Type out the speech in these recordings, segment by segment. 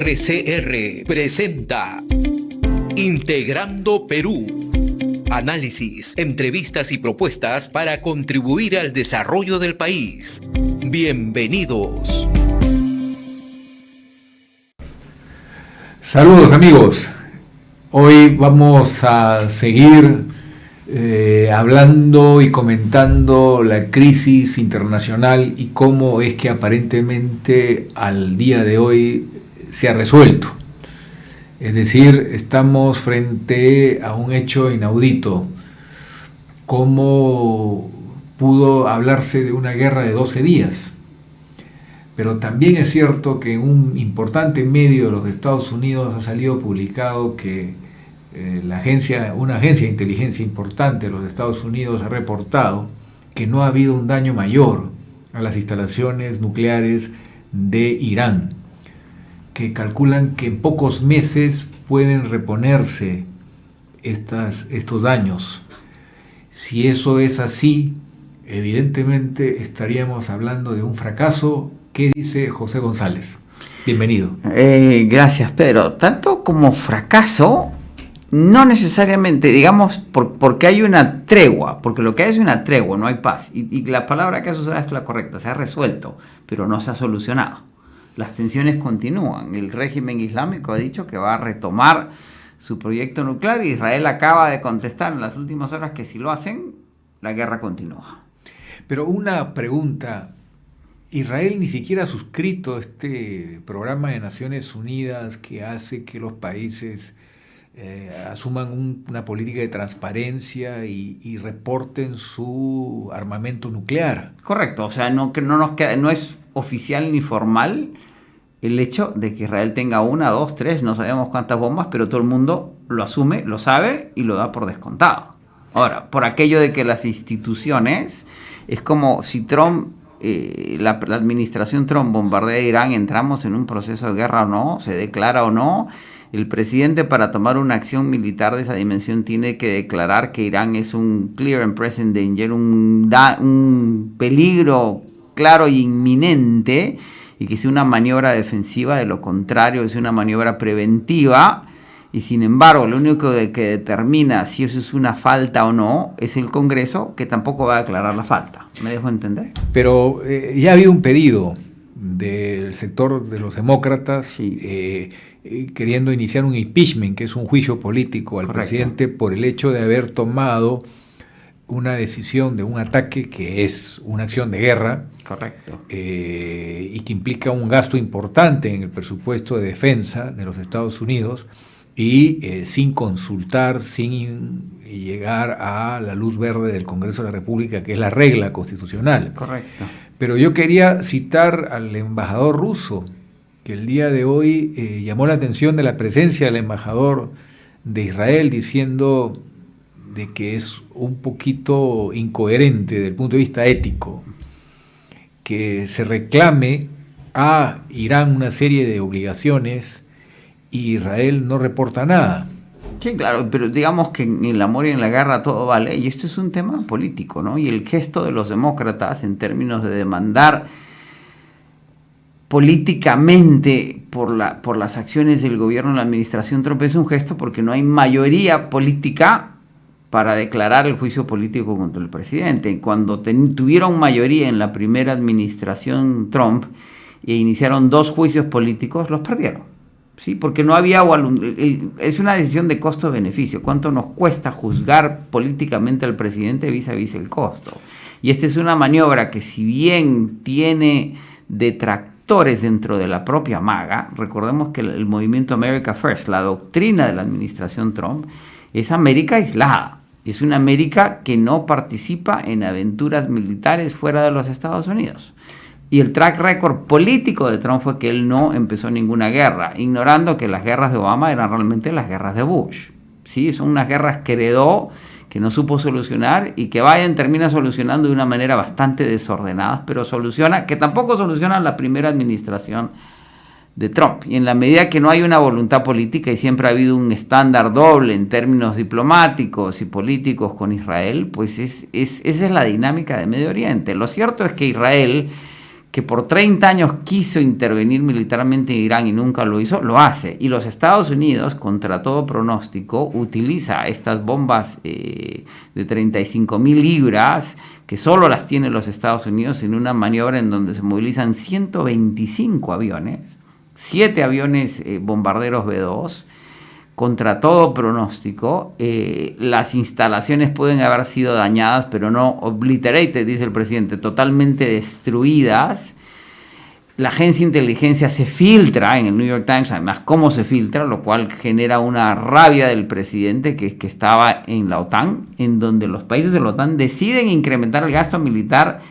RCR presenta Integrando Perú. Análisis, entrevistas y propuestas para contribuir al desarrollo del país. Bienvenidos. Saludos amigos. Hoy vamos a seguir hablando y comentando la crisis internacional y cómo es que aparentemente al día de hoy se ha resuelto. Es decir, estamos frente a un hecho inaudito. ¿Cómo pudo hablarse de una guerra de 12 días? Pero también es cierto que en un importante medio de los Estados Unidos ha salido publicado que una agencia de inteligencia importante de los Estados Unidos ha reportado que no ha habido un daño mayor a las instalaciones nucleares de Irán, que calculan que en pocos meses pueden reponerse estos daños. Si eso es así, evidentemente estaríamos hablando de un fracaso. ¿Qué dice José González? Bienvenido. Gracias, Pedro. Tanto como fracaso, no necesariamente, digamos, porque hay una tregua, porque lo que hay es una tregua, no hay paz. Y la palabra que has usado es la correcta, se ha resuelto, pero no se ha solucionado. Las tensiones continúan. El régimen islámico ha dicho que va a retomar su proyecto nuclear y Israel acaba de contestar en las últimas horas que si lo hacen, la guerra continúa. Pero una pregunta, Israel ni siquiera ha suscrito este programa de Naciones Unidas que hace que los países asuman una política de transparencia y reporten su armamento nuclear. Correcto, o sea, no es oficial ni formal el hecho de que Israel tenga 1, 2, 3, no sabemos cuántas bombas, pero todo el mundo lo asume, lo sabe y lo da por descontado. Ahora, por aquello de que las instituciones, es como si Trump, la administración Trump bombardea a Irán, entramos en un proceso de guerra o no, se declara o no. El presidente, para tomar una acción militar de esa dimensión, tiene que declarar que Irán es un clear and present danger, un peligro claro y inminente, y que sea una maniobra defensiva. De lo contrario, es una maniobra preventiva. Y sin embargo, lo único que determina si eso es una falta o no es el Congreso, que tampoco va a declarar la falta. ¿Me dejo entender? Pero ya ha habido un pedido del sector de los demócratas, sí, queriendo iniciar un impeachment, que es un juicio político al presidente por el hecho de haber tomado una decisión de un ataque que es una acción de guerra. Correcto. Y que implica un gasto importante en el presupuesto de defensa de los Estados Unidos y sin consultar, sin llegar a la luz verde del Congreso de la República, que es la regla constitucional. Correcto. Pero yo quería citar al embajador ruso, que el día de hoy llamó la atención de la presencia del embajador de Israel, diciendo de que es un poquito incoherente desde el punto de vista ético que se reclame a Irán una serie de obligaciones y Israel no reporta nada. Sí, claro, pero digamos que en el amor y en la guerra todo vale, y esto es un tema político, ¿no? Y el gesto de los demócratas en términos de demandar políticamente por las acciones del gobierno de la administración Trump es un gesto porque no hay mayoría política para declarar el juicio político contra el presidente. Cuando tuvieron mayoría en la primera administración Trump e iniciaron 2 juicios políticos, los perdieron, ¿sí? Porque no había es una decisión de costo-beneficio. ¿Cuánto nos cuesta juzgar políticamente al presidente vis a vis el costo? Y esta es una maniobra que, si bien tiene detractores dentro de la propia MAGA, recordemos que el movimiento America First, la doctrina de la administración Trump, es América aislada. Es una América que no participa en aventuras militares fuera de los Estados Unidos. Y el track record político de Trump fue que él no empezó ninguna guerra, ignorando que las guerras de Obama eran realmente las guerras de Bush. ¿Sí? Son unas guerras que heredó, que no supo solucionar y que Biden termina solucionando de una manera bastante desordenada, pero que tampoco soluciona la primera administración de Trump. Y en la medida que no hay una voluntad política, y siempre ha habido un estándar doble en términos diplomáticos y políticos con Israel, pues esa es la dinámica de Medio Oriente. Lo cierto es que Israel, que por 30 años quiso intervenir militarmente en Irán y nunca lo hizo, lo hace. Y los Estados Unidos, contra todo pronóstico, utiliza estas bombas de 35.000 libras, que solo las tiene los Estados Unidos, en una maniobra en donde se movilizan 125 aviones, 7 aviones bombarderos B-2, contra todo pronóstico. Las instalaciones pueden haber sido dañadas, pero no obliterated, dice el presidente, totalmente destruidas. La agencia de inteligencia se filtra en el New York Times, además cómo se filtra, lo cual genera una rabia del presidente que estaba en la OTAN, en donde los países de la OTAN deciden incrementar el gasto militar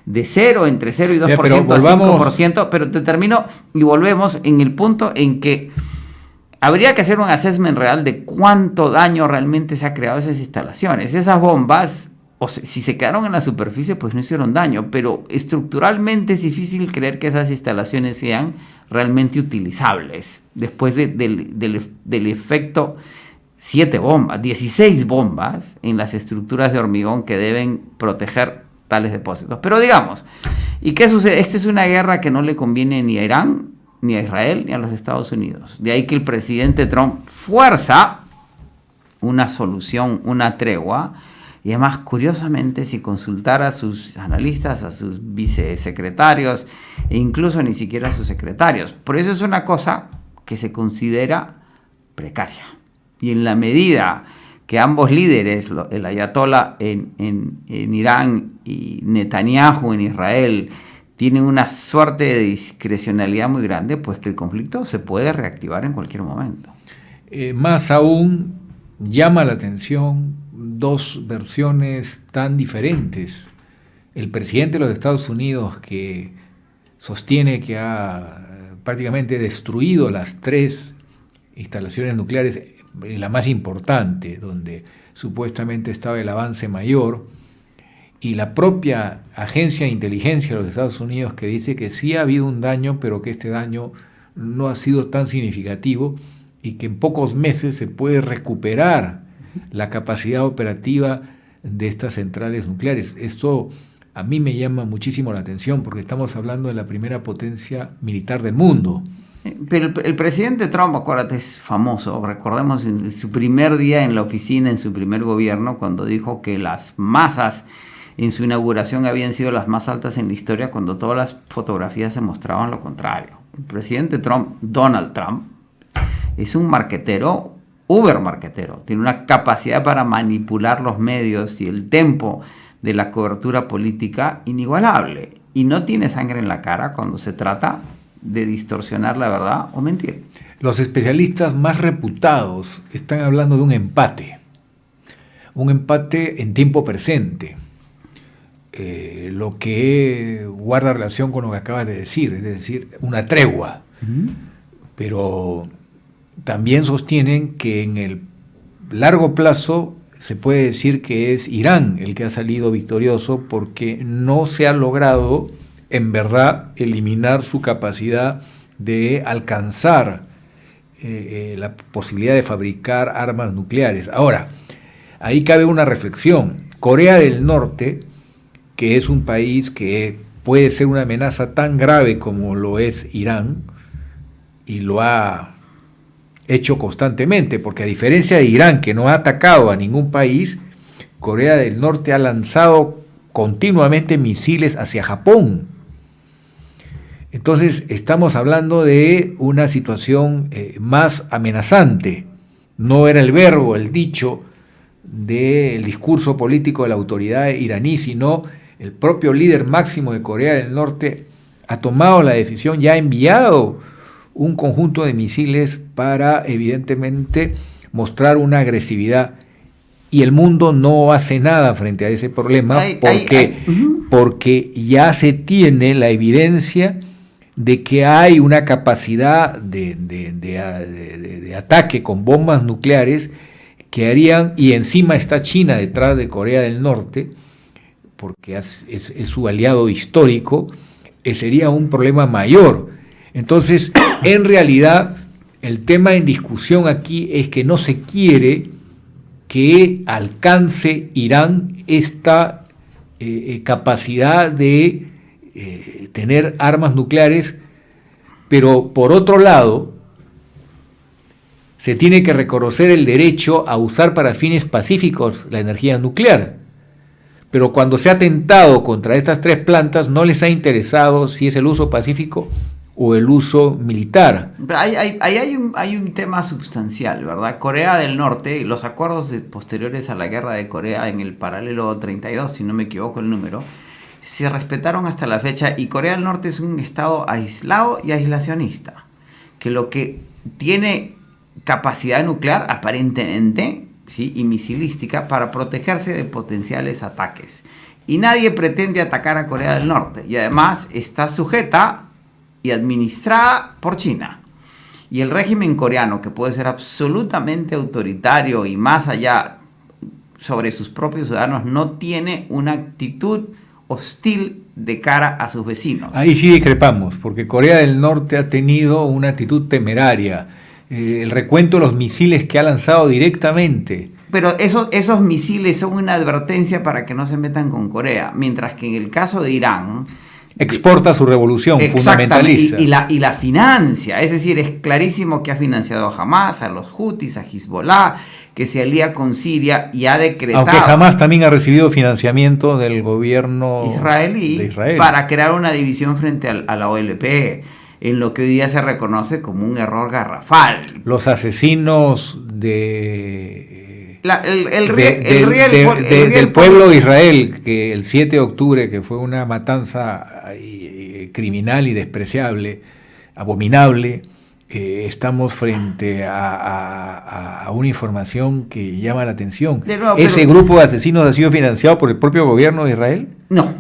de entre 0 y 2% a 5%, pero te termino y volvemos en el punto en que habría que hacer un assessment real de cuánto daño realmente se ha creado a esas instalaciones. Esas bombas, si se quedaron en la superficie, pues no hicieron daño, pero estructuralmente es difícil creer que esas instalaciones sean realmente utilizables. Después del efecto 16 bombas en las estructuras de hormigón que deben proteger tales depósitos. Pero digamos, ¿y qué sucede? Esta es una guerra que no le conviene ni a Irán, ni a Israel, ni a los Estados Unidos. De ahí que el presidente Trump fuerza una solución, una tregua, y además, curiosamente, si consultara a sus analistas, a sus vicesecretarios, e incluso ni siquiera a sus secretarios. Por eso es una cosa que se considera precaria. Y en la medida que ambos líderes, el ayatollah en Irán y Netanyahu en Israel, tienen una suerte de discrecionalidad muy grande, pues que el conflicto se puede reactivar en cualquier momento. Más aún, llama la atención dos versiones tan diferentes. El presidente de los Estados Unidos, que sostiene que ha prácticamente destruido las 3 instalaciones nucleares, la más importante, donde supuestamente estaba el avance mayor, y la propia agencia de inteligencia de los Estados Unidos, que dice que sí ha habido un daño, pero que este daño no ha sido tan significativo y que en pocos meses se puede recuperar la capacidad operativa de estas centrales nucleares. Esto a mí me llama muchísimo la atención, porque estamos hablando de la primera potencia militar del mundo. Pero el presidente Trump, acuérdate, es famoso. Recordemos en su primer día en la oficina, en su primer gobierno, cuando dijo que las masas en su inauguración habían sido las más altas en la historia, cuando todas las fotografías se mostraban lo contrario. El presidente Trump, Donald Trump, es un marquetero, uber marquetero. Tiene una capacidad para manipular los medios y el tempo de la cobertura política inigualable. Y no tiene sangre en la cara cuando se trata de distorsionar la verdad o mentir. Los especialistas más reputados están hablando de un empate en tiempo presente. Lo que guarda relación con lo que acabas de decir, es decir, una tregua. Pero también sostienen que en el largo plazo se puede decir que es Irán el que ha salido victorioso, porque no se ha logrado en verdad eliminar su capacidad de alcanzar la posibilidad de fabricar armas nucleares. Ahora, ahí cabe una reflexión. Corea del Norte, que es un país que puede ser una amenaza tan grave como lo es Irán, y lo ha hecho constantemente, porque a diferencia de Irán, que no ha atacado a ningún país, Corea del Norte ha lanzado continuamente misiles hacia Japón. Entonces estamos hablando de una situación más amenazante. No era el verbo, el dicho del discurso político de la autoridad iraní, sino el propio líder máximo de Corea del Norte ha tomado la decisión, ya ha enviado un conjunto de misiles para evidentemente mostrar una agresividad, y el mundo no hace nada frente a ese problema porque ya se tiene la evidencia de que hay una capacidad de ataque con bombas nucleares que harían, y encima está China detrás de Corea del Norte, porque es su aliado histórico, sería un problema mayor. Entonces, en realidad, el tema en discusión aquí es que no se quiere que alcance Irán esta capacidad de tener armas nucleares, pero por otro lado se tiene que reconocer el derecho a usar para fines pacíficos la energía nuclear. Pero cuando se ha atentado contra estas tres plantas no les ha interesado si es el uso pacífico o el uso militar. Hay un tema sustancial, ¿verdad? Corea del Norte, los acuerdos posteriores a la guerra de Corea en el paralelo 32, si no me equivoco el número, se respetaron hasta la fecha, y Corea del Norte es un estado aislado y aislacionista, que lo que tiene capacidad nuclear aparentemente, ¿sí?, y misilística para protegerse de potenciales ataques. Y nadie pretende atacar a Corea del Norte, y además está sujeta y administrada por China. Y el régimen coreano, que puede ser absolutamente autoritario y más allá sobre sus propios ciudadanos, no tiene una actitud hostil de cara a sus vecinos. Ahí sí discrepamos, porque Corea del Norte ha tenido una actitud temeraria. El recuento de los misiles que ha lanzado directamente. Pero esos misiles son una advertencia para que no se metan con Corea, mientras que en el caso de Irán exporta su revolución, fundamentaliza. Y la financia, es decir, es clarísimo que ha financiado a Hamas, a los Houthis, a Hezbollah, que se alía con Siria y ha decretado... Aunque Hamas también ha recibido financiamiento del gobierno israelí de Israel para crear una división frente a la OLP, en lo que hoy día se reconoce como un error garrafal. Los asesinos del pueblo de Israel, que el 7 de octubre, que fue una matanza criminal y despreciable, abominable, estamos frente a una información que llama la atención. ¿Ese grupo de asesinos ha sido financiado por el propio gobierno de Israel? No,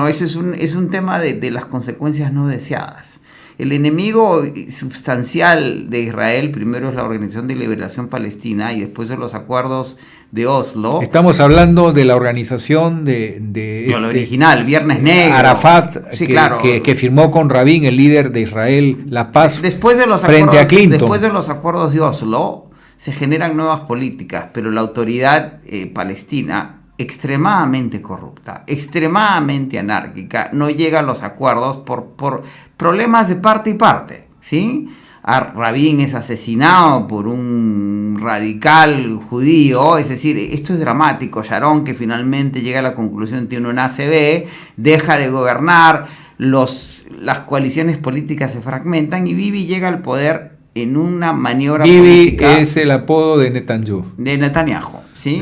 eso es un tema de las consecuencias no deseadas. El enemigo sustancial de Israel primero es la Organización de Liberación Palestina y después de los acuerdos de Oslo. Estamos hablando de la organización de lo original, Viernes Negro. Arafat, sí, claro, que firmó con Rabin, el líder de Israel, la paz frente a Clinton. Después de los acuerdos de Oslo se generan nuevas políticas, pero la autoridad palestina, extremadamente corrupta, extremadamente anárquica, no llega a los acuerdos por problemas de parte y parte, ¿sí? Rabin es asesinado por un radical judío, es decir, esto es dramático. Sharon, que finalmente llega a la conclusión, tiene un ACV, deja de gobernar, las coaliciones políticas se fragmentan y Bibi llega al poder en una maniobra política. Bibi es el apodo de Netanyahu. De Netanyahu, ¿sí?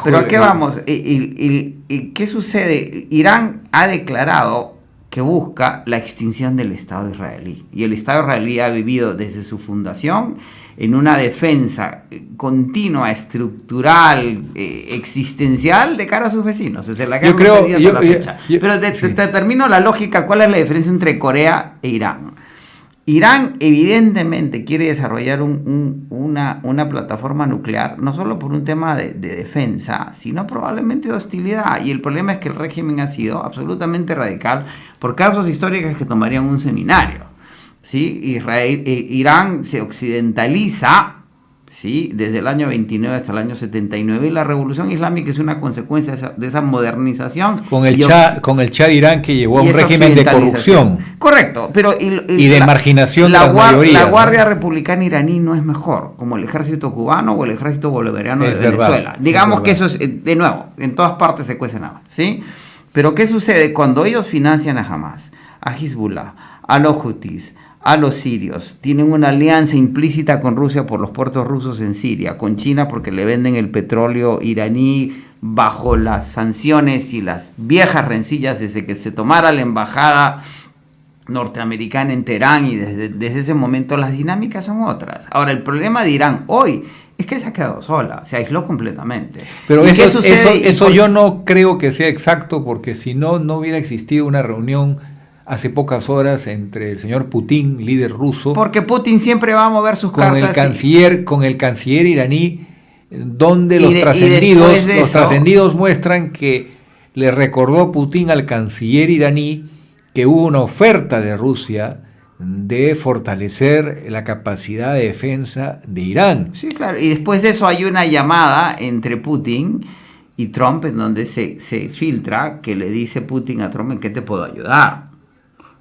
Pero ¿a qué vamos? ¿Qué sucede? Irán ha declarado que busca la extinción del Estado israelí. Y el Estado israelí ha vivido desde su fundación en una defensa continua, estructural, existencial de cara a sus vecinos. Desde la guerra a la fecha. Pero te termino la lógica. ¿Cuál es la diferencia entre Corea e Irán? Irán evidentemente quiere desarrollar una plataforma nuclear, no solo por un tema de defensa, sino probablemente de hostilidad. Y el problema es que el régimen ha sido absolutamente radical por causas históricas que tomarían un seminario, ¿sí? Irán se occidentaliza, ¿sí?, desde el año 29 hasta el año 79, y la revolución islámica es una consecuencia de esa modernización. Con el Shah de Irán, que llevó a un régimen de corrupción. Correcto, pero y de marginación de la las mayorías. La Guardia Republicana iraní no es mejor, como el ejército cubano o el ejército bolivariano de Venezuela. Digamos que eso es, de nuevo, en todas partes se cuece nada, ¿sí? Pero ¿qué sucede? Cuando ellos financian a Hamas, a Hezbollah, a los Houthis, a los sirios, tienen una alianza implícita con Rusia por los puertos rusos en Siria, con China porque le venden el petróleo iraní bajo las sanciones y las viejas rencillas desde que se tomara la embajada norteamericana en Teherán, y desde ese momento las dinámicas son otras. Ahora, el problema de Irán hoy es que se ha quedado sola, se aisló completamente. Pero eso yo no creo que sea exacto, porque si no hubiera existido una reunión hace pocas horas entre el señor Putin, líder ruso, porque Putin siempre va a mover sus cartas, con el canciller iraní, donde los trascendidos muestran que le recordó Putin al canciller iraní que hubo una oferta de Rusia de fortalecer la capacidad de defensa de Irán. Sí, claro, y después de eso hay una llamada entre Putin y Trump en donde se filtra que le dice Putin a Trump: ¿en qué te puedo ayudar?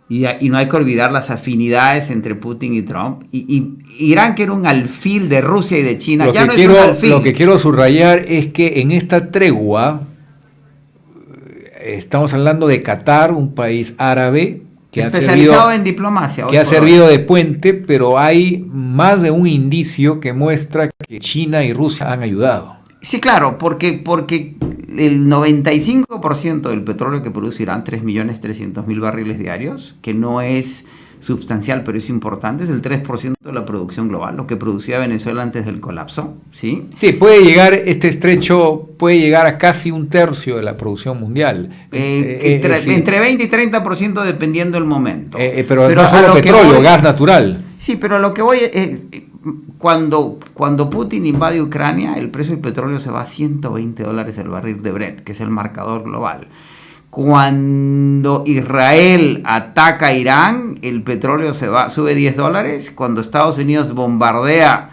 Y no hay que olvidar las afinidades entre Putin y Trump. Y Irán, que era un alfil de Rusia y de China, ya no es un alfil. Lo que quiero subrayar es que en esta tregua estamos hablando de Qatar, un país árabe que especializado en diplomacia. Que ha servido de puente, pero hay más de un indicio que muestra que China y Rusia han ayudado. Sí, claro, porque el 95% del petróleo que produce Irán, 3.300.000 barriles diarios, que no es sustancial, pero es importante, es el 3% de la producción global, lo que producía Venezuela antes del colapso, ¿sí? Sí, este estrecho puede llegar a casi un tercio de la producción mundial. Entre 20 y 30% dependiendo del momento. Pero no solo petróleo, gas natural. Sí, pero lo que voy cuando Putin invade Ucrania, el precio del petróleo se va a $120 el barril de Brent, que es el marcador global. Cuando Israel ataca a Irán, el petróleo sube $10. Cuando Estados Unidos bombardea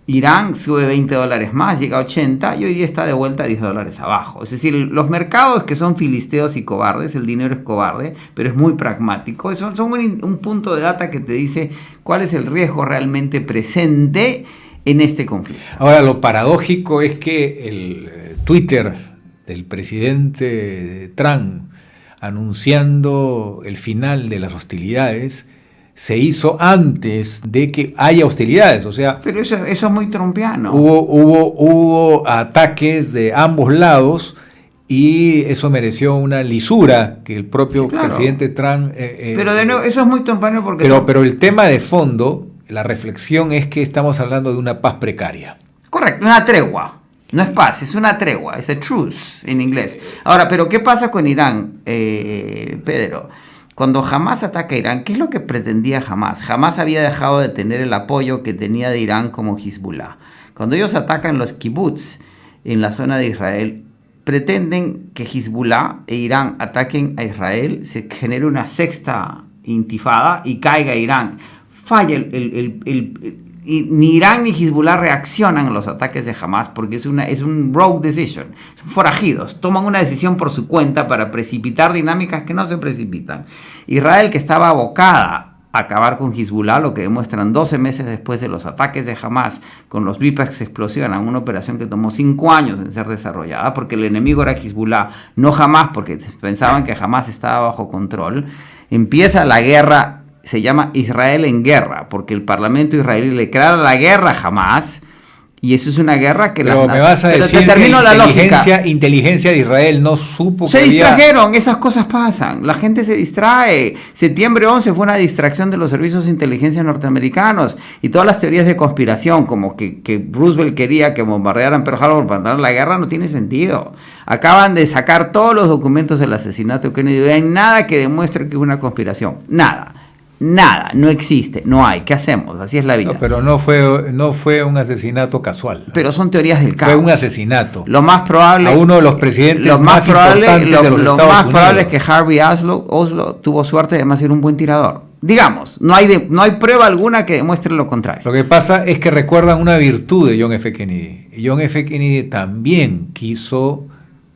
Irán, sube $20 más, llega a 80 y hoy día está de vuelta a $10 abajo. Es decir, los mercados que son filisteos y cobardes, el dinero es cobarde, pero es muy pragmático. Son un punto de data que te dice cuál es el riesgo realmente presente en este conflicto. Ahora, lo paradójico es que el Twitter del presidente Trump anunciando el final de las hostilidades se hizo antes de que haya hostilidades, o sea... Pero eso es muy trumpiano. Hubo ataques de ambos lados y eso mereció una lisura que el propio presidente Trump... pero de nuevo, eso es muy trumpiano porque... Pero el tema de fondo, la reflexión es que estamos hablando de una paz precaria. Correcto, una tregua. No es paz, es una tregua, es a truce en inglés. Ahora, pero ¿qué pasa con Irán, Pedro? Cuando Hamas ataca a Irán, ¿qué es lo que pretendía Hamas? Hamas había dejado de tener el apoyo que tenía de Irán como Hezbollah. Cuando ellos atacan los kibbutz en la zona de Israel, pretenden que Hezbollah e Irán ataquen a Israel, se genere una sexta intifada y caiga Irán. Falla y ni Irán ni Hezbollah reaccionan a los ataques de Hamas porque es un rogue decision. Son forajidos, toman una decisión por su cuenta para precipitar dinámicas que no se precipitan. Israel, que estaba abocada a acabar con Hezbollah, lo que demuestran 12 meses después de los ataques de Hamas con los VIPAX explosionan, una operación que tomó 5 años en ser desarrollada porque el enemigo era Hezbollah, no Hamas, porque pensaban que Hamas estaba bajo control. Empieza la guerra. Se llama Israel en guerra, porque el Parlamento israelí le declara la guerra a Hamas, y eso es una guerra que... Pero me vas a decir que inteligencia de Israel no supo que distrajeron, esas cosas pasan, la gente se distrae. Septiembre 11 fue una distracción de los servicios de inteligencia norteamericanos, y todas las teorías de conspiración, como que Roosevelt quería que bombardearan Pearl Harbor para ganar la guerra, no tiene sentido. Acaban de sacar todos los documentos del asesinato de Kennedy, no hay nada que demuestre que hubo una conspiración, Nada, no existe, no hay. ¿Qué hacemos? Así es la vida. No, pero no fue un asesinato casual. Pero son teorías del caos. Fue un asesinato. Lo más probable... A uno de los presidentes más importantes de los Estados Unidos. Lo más probable es que Harvey Oslo tuvo suerte de además ser un buen tirador. Digamos, no hay prueba alguna que demuestre lo contrario. Lo que pasa es que recuerdan una virtud de John F. Kennedy. John F. Kennedy también quiso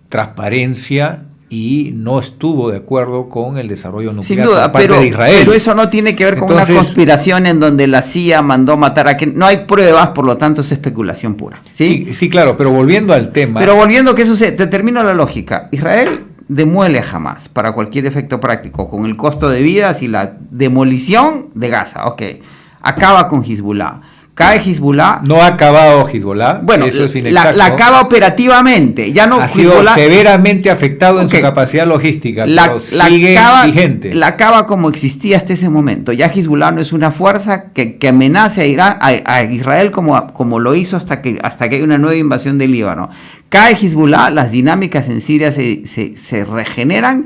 transparencia y no estuvo de acuerdo con el desarrollo nuclear sin duda, por parte de Israel. Pero eso no tiene que ver con una conspiración en donde la CIA mandó matar a quien... No hay pruebas, por lo tanto es especulación pura. Sí, claro, pero volviendo al tema... Pero volviendo, ¿qué sucede? Te termino la lógica. Israel demuele a Hamas para cualquier efecto práctico, con el costo de vidas y la demolición de Gaza. Ok, acaba con Hezbollah. Cae Hezbollah. No ha acabado Hezbollah. Bueno, eso es la acaba operativamente. Ya no ha sido severamente afectado en su capacidad logística, pero sigue vigente. La acaba como existía hasta ese momento. Ya Hezbollah no es una fuerza que amenace a Irán, a Israel como lo hizo hasta que hay una nueva invasión del Líbano. Cae Hezbollah, las dinámicas en Siria se regeneran.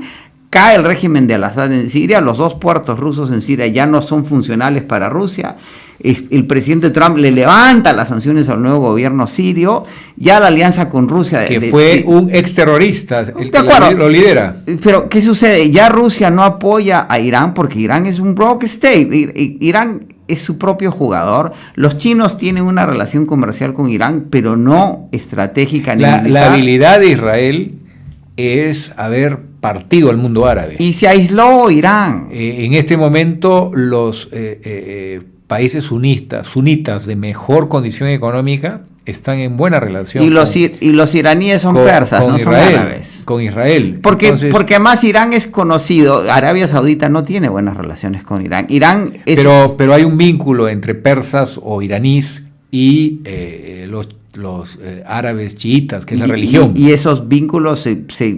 Cae el régimen de Al-Assad en Siria, los 2 puertos rusos en Siria ya no son funcionales para Rusia. El presidente Trump le levanta las sanciones al nuevo gobierno sirio, ya la alianza con Rusia... Que fue un exterrorista el que lo lidera. Pero, ¿qué sucede? Ya Rusia no apoya a Irán porque Irán es un rogue state. Irán es su propio jugador. Los chinos tienen una relación comercial con Irán, pero no estratégica ni militar. La habilidad de Israel es haber partido al mundo árabe. Y se aisló Irán. En este momento los países sunitas de mejor condición económica están en buena relación. Y los iraníes son persas, no son árabes. Con Israel. Porque además Irán es conocido, Arabia Saudita no tiene buenas relaciones con Irán. Pero hay un vínculo entre persas o iraníes y los árabes chiitas, que es la religión. Y esos vínculos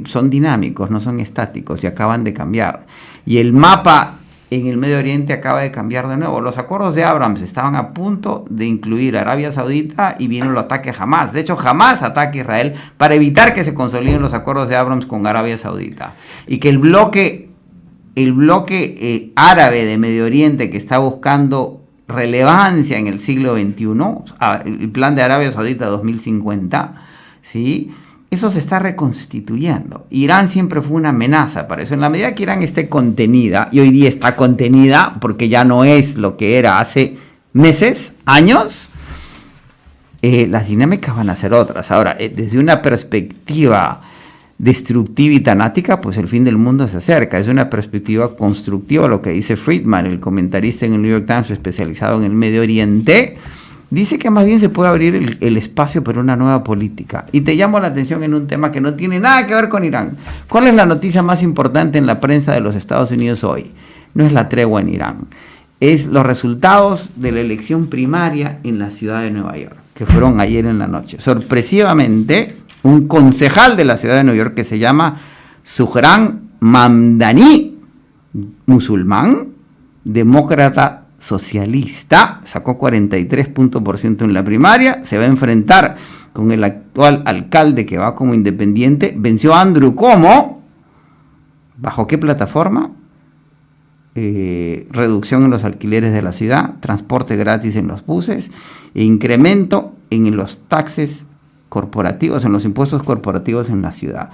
son dinámicos, no son estáticos, y acaban de cambiar. Y el mapa en el Medio Oriente acaba de cambiar de nuevo. Los acuerdos de Abraham estaban a punto de incluir a Arabia Saudita y vino el ataque a Hamás. De hecho, Hamás ataca a Israel para evitar que se consoliden los acuerdos de Abraham con Arabia Saudita. Y que el bloque árabe de Medio Oriente, que está buscando relevancia en el siglo XXI, el plan de Arabia Saudita 2050, ¿sí?, eso se está reconstituyendo. Irán siempre fue una amenaza para eso. En la medida que Irán esté contenida, y hoy día está contenida porque ya no es lo que era hace meses, años, las dinámicas van a ser otras. Ahora, desde una perspectiva destructiva y tanática, pues el fin del mundo se acerca. Es una perspectiva constructiva, lo que dice Friedman, el comentarista en el New York Times especializado en el Medio Oriente. Dice que más bien se puede abrir el espacio para una nueva política. Y te llamo la atención en un tema que no tiene nada que ver con Irán. ¿Cuál es la noticia más importante en la prensa de los Estados Unidos hoy? No es la tregua en Irán. Es los resultados de la elección primaria en la ciudad de Nueva York, que fueron ayer en la noche. Sorpresivamente, un concejal de la ciudad de Nueva York que se llama Suhran Mamdani, musulmán, demócrata socialista, sacó 43% en la primaria, se va a enfrentar con el actual alcalde que va como independiente, venció a Andrew Cuomo. ¿Bajo qué plataforma? Reducción en los alquileres de la ciudad, transporte gratis en los buses e incremento en los taxes corporativos, en los impuestos corporativos en la ciudad.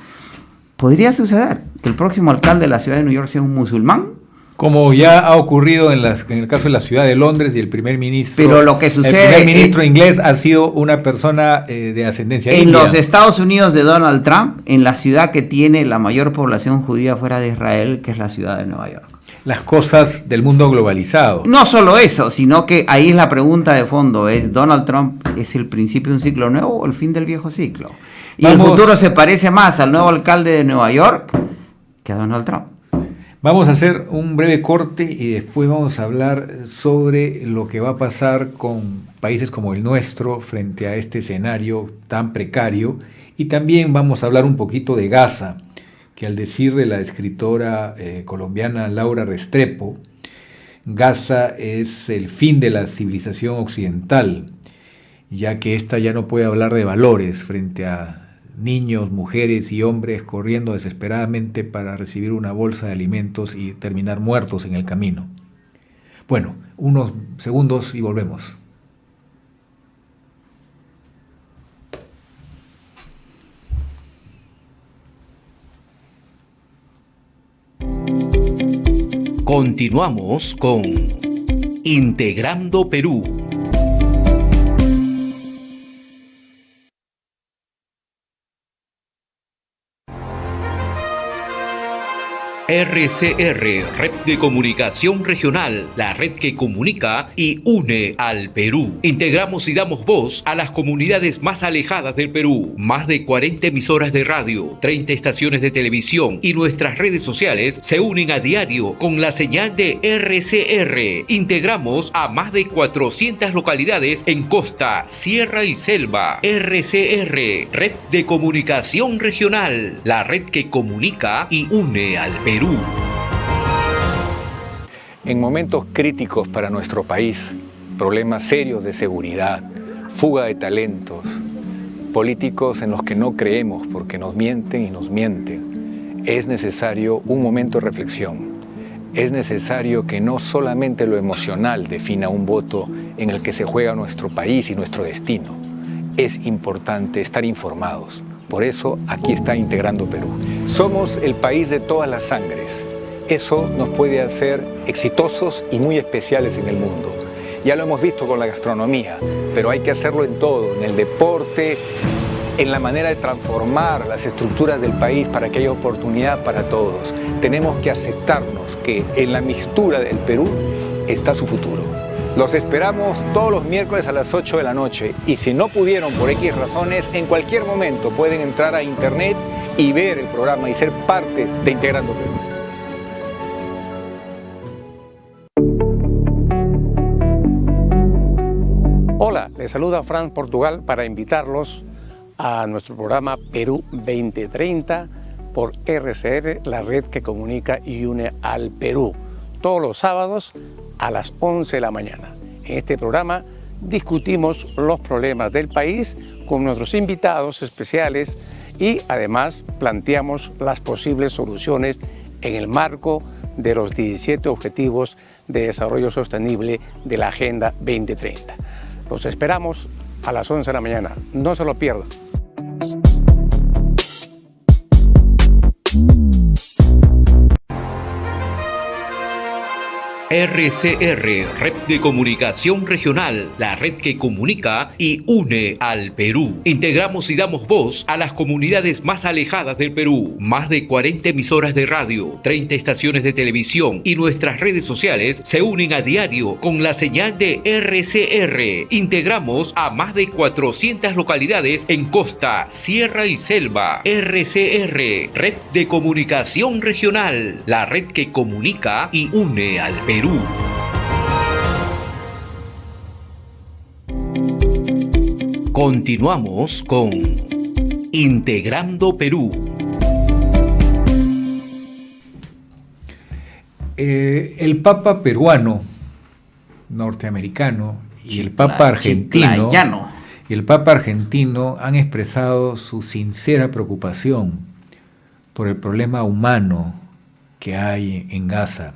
¿Podría suceder que el próximo alcalde de la ciudad de Nueva York sea un musulmán? Como ya ha ocurrido en el caso de la ciudad de Londres, y el primer ministro, pero lo que sucede, el primer ministro inglés ha sido una persona de ascendencia en india. los Estados Unidos de Donald Trump, en la ciudad que tiene la mayor población judía fuera de Israel, que es la ciudad de Nueva York. Las cosas del mundo globalizado. No solo eso, sino que ahí es la pregunta de fondo, ¿es Donald Trump es el principio de un ciclo nuevo o el fin del viejo ciclo? Y el futuro se parece más al nuevo alcalde de Nueva York que a Donald Trump. Vamos a hacer un breve corte y después vamos a hablar sobre lo que va a pasar con países como el nuestro frente a este escenario tan precario, y también vamos a hablar un poquito de Gaza, que al decir de la escritora colombiana Laura Restrepo, Gaza es el fin de la civilización occidental, ya que ésta ya no puede hablar de valores frente a niños, mujeres y hombres corriendo desesperadamente para recibir una bolsa de alimentos y terminar muertos en el camino. Bueno, unos segundos y volvemos. Continuamos con Integrando Perú. RCR, Red de Comunicación Regional, la red que comunica y une al Perú. Integramos y damos voz a las comunidades más alejadas del Perú. Más de 40 emisoras de radio, 30 estaciones de televisión y nuestras redes sociales se unen a diario con la señal de RCR. Integramos a más de 400 localidades en costa, sierra y selva. RCR, Red de Comunicación Regional, la red que comunica y une al Perú. En momentos críticos para nuestro país, problemas serios de seguridad, fuga de talentos, políticos en los que no creemos porque nos mienten y nos mienten, es necesario un momento de reflexión. Es necesario que no solamente lo emocional defina un voto en el que se juega nuestro país y nuestro destino. Es importante estar informados. Por eso aquí está Integrando Perú. Somos el país de todas las sangres. Eso nos puede hacer exitosos y muy especiales en el mundo. Ya lo hemos visto con la gastronomía, pero hay que hacerlo en todo, en el deporte, en la manera de transformar las estructuras del país para que haya oportunidad para todos. Tenemos que aceptarnos que en la mistura del Perú está su futuro. Los esperamos todos los miércoles a las 8 de la noche y si no pudieron por X razones, en cualquier momento pueden entrar a internet y ver el programa y ser parte de Integrando Perú. Hola, les saluda Fran Portugal para invitarlos a nuestro programa Perú 2030 por RCR, la red que comunica y une al Perú, todos los sábados a las 11 de la mañana. En este programa discutimos los problemas del país con nuestros invitados especiales y además planteamos las posibles soluciones en el marco de los 17 Objetivos de Desarrollo Sostenible de la Agenda 2030. Los esperamos a las 11 de la mañana. No se lo pierdan. RCR, Red de Comunicación Regional, la red que comunica y une al Perú. Integramos y damos voz a las comunidades más alejadas del Perú. Más de 40 emisoras de radio, 30 estaciones de televisión y nuestras redes sociales se unen a diario con la señal de RCR. Integramos a más de 400 localidades en costa, sierra y selva. RCR, Red de Comunicación Regional, la red que comunica y une al Perú. Continuamos con Integrando Perú. El Papa peruano, norteamericano, y el Papa argentino, han expresado su sincera preocupación por el problema humano que hay en Gaza.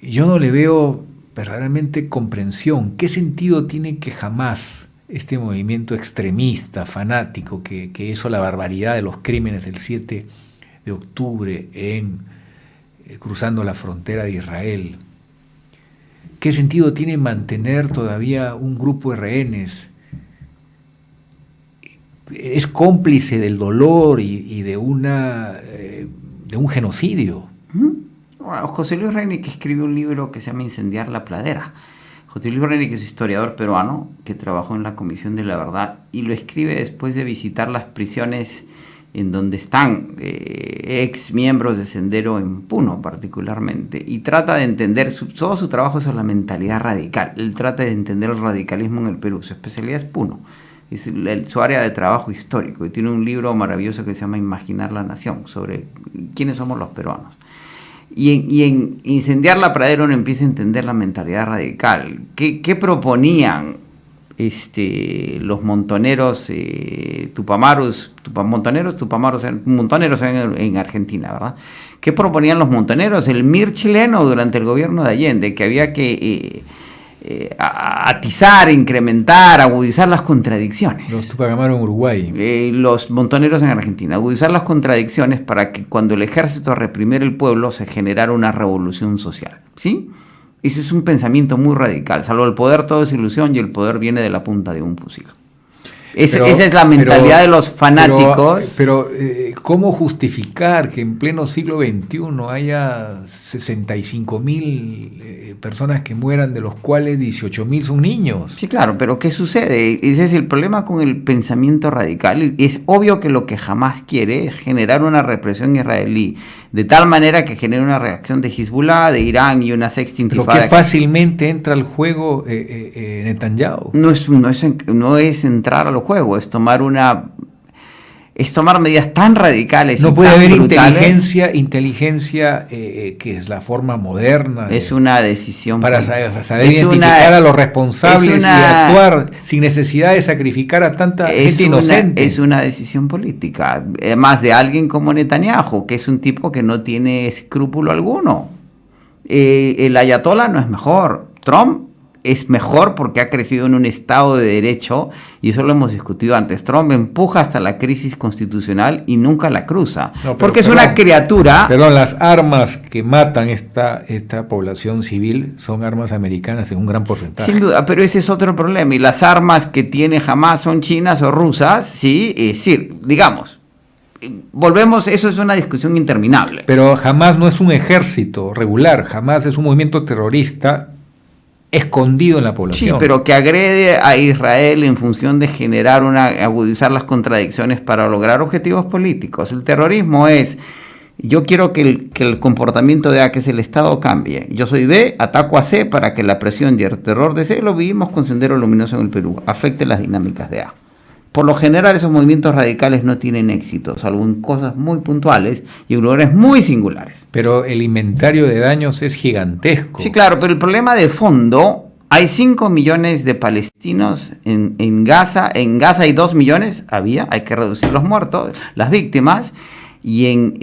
Yo no le veo verdaderamente comprensión. ¿Qué sentido tiene que jamás este movimiento extremista, fanático, que hizo la barbaridad de los crímenes del 7 de octubre cruzando la frontera de Israel? ¿Qué sentido tiene mantener todavía un grupo de rehenes? Es cómplice del dolor y de un genocidio. José Luis Reinick escribió un libro que se llama Incendiar la Pradera. José Luis Reinick es historiador peruano que trabajó en la Comisión de la Verdad y lo escribe después de visitar las prisiones en donde están ex miembros de Sendero en Puno particularmente, y trata de entender, todo su trabajo es sobre la mentalidad radical. Él trata de entender el radicalismo en el Perú. Su especialidad es Puno, es su área de trabajo histórico, y tiene un libro maravilloso que se llama Imaginar la Nación, sobre quiénes somos los peruanos. Y en Incendiar la Pradera uno empieza a entender la mentalidad radical. ¿Qué proponían los montoneros montoneros en Argentina, ¿verdad? ¿Qué proponían los montoneros? El MIR chileno durante el gobierno de Allende, que había que atizar, incrementar, agudizar las contradicciones. Los Tupac Amaru en Uruguay. Los montoneros en Argentina, agudizar las contradicciones para que cuando el ejército reprimiera el pueblo se generara una revolución social, ¿sí? Ese es un pensamiento muy radical. Salvo el poder, todo es ilusión, y el poder viene de la punta de un fusil. Esa es la mentalidad de los fanáticos. Pero ¿cómo justificar que en pleno siglo XXI haya 65.000 personas que mueran, de los cuales 18.000 son niños? Sí, claro, pero ¿qué sucede? Ese es el problema con el pensamiento radical. Es obvio que lo que jamás quiere es generar una represión israelí, de tal manera que genere una reacción de Hezbollah, de Irán y una sexta intifada. Pero que fácilmente entra al juego Netanyahu. No es entrar al juego, es tomar medidas tan radicales. No y puede tan haber brutales. inteligencia que es la forma moderna. Es una decisión para saber identificar a los responsables y actuar sin necesidad de sacrificar a tanta gente inocente. Es una decisión política, además de alguien como Netanyahu, que es un tipo que no tiene escrúpulo alguno. El ayatollah no es mejor. Trump es mejor porque ha crecido en un Estado de Derecho, y eso lo hemos discutido antes. Trump empuja hasta la crisis constitucional y nunca la cruza, porque es una criatura... Perdón, las armas que matan esta población civil son armas americanas en un gran porcentaje. Sin duda, pero ese es otro problema, y las armas que tiene Hamás son chinas o rusas, ¿sí? Es decir, digamos... Volvemos, eso es una discusión interminable. Pero Hamás no es un ejército regular, Hamás es un movimiento terrorista escondido en la población. Sí, pero que agrede a Israel en función de agudizar las contradicciones para lograr objetivos políticos. El terrorismo es, yo quiero que el comportamiento de A, que es el Estado, cambie. Yo soy B, ataco a C para que la presión y el terror de C, lo vivimos con Sendero Luminoso en el Perú, afecte las dinámicas de A. Por lo general, esos movimientos radicales no tienen éxito, salvo en cosas muy puntuales y en lugares muy singulares. Pero el inventario de daños es gigantesco. Sí, claro, pero el problema de fondo, hay 5 millones de palestinos en Gaza. En Gaza hay 2 millones, hay que reducir los muertos, las víctimas. Y en